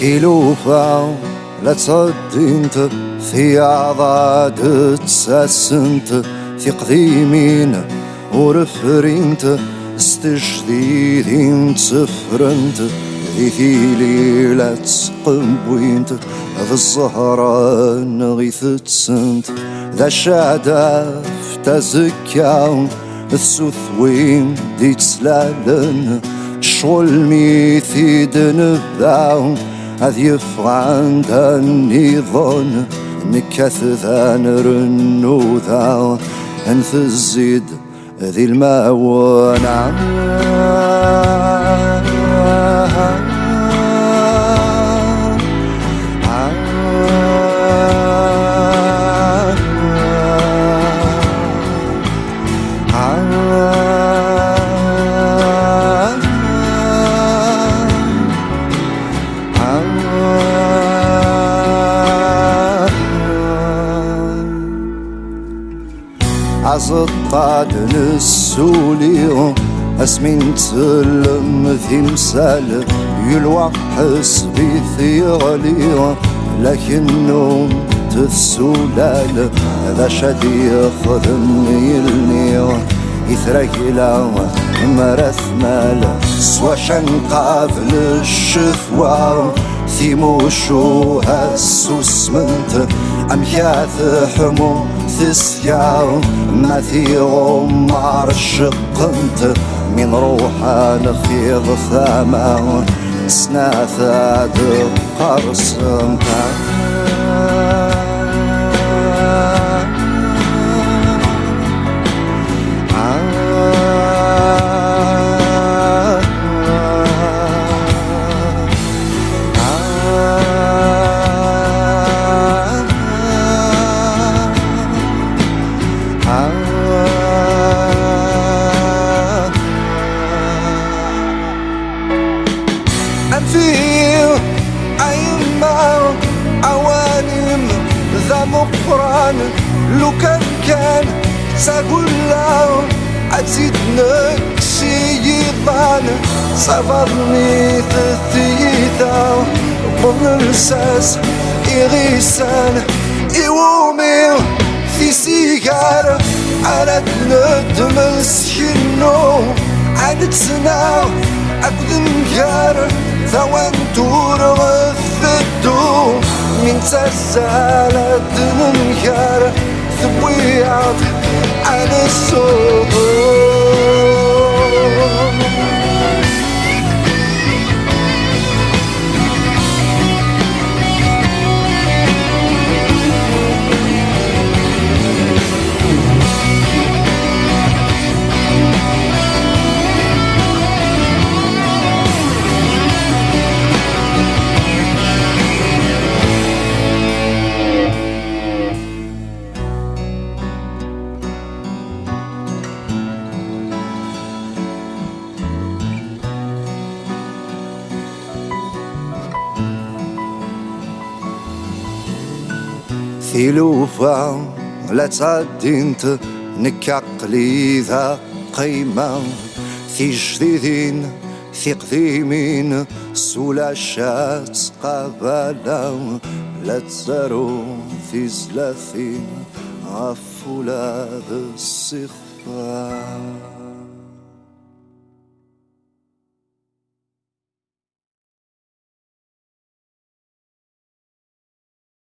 تلوفا لا تصدي انت في عضاد تساسنت في قديمين ورفرينت استجديدين تفرنت ذي ثيلي لا تسقبوينت ذا الزهران غيث تسنت ذا شعداف تزكاون السوثوين دي تسلالن شغل ميثي دنباون هذ يفغان النظام نكث ذان رنو ذا انث الزيد ذي الماوانع عزطاد نسولي اسمين تسلم في مسال يلوى حسبي ثيغلي لكنه تسولال هذا شدي يخدم يلني يثريلا مرث مال سوا شنقابل الشثوى ثيموشو هسوس منت أمياث حمو ثسياو ما ثيغم عرشقنت من روحا نخيض ثاما سناثا دقرسمتا أنفير أيما عوالم ذا مقران لو كان سأقول له أزيد نكسيضان صبرني تثيثا بمرساس إغيسان إيومي في سيجار على ندم السكنو عاد تسناو أقدم جار ثوان دور غثدو من تسالة ننجار ثبيات على الصدور ثيلوفا لا تعدي انت نكعقلي ذا قيمة في جديدين في قديمين سولاشات قبالا لا تزارو في زلاثين عفو لا ذا الصفا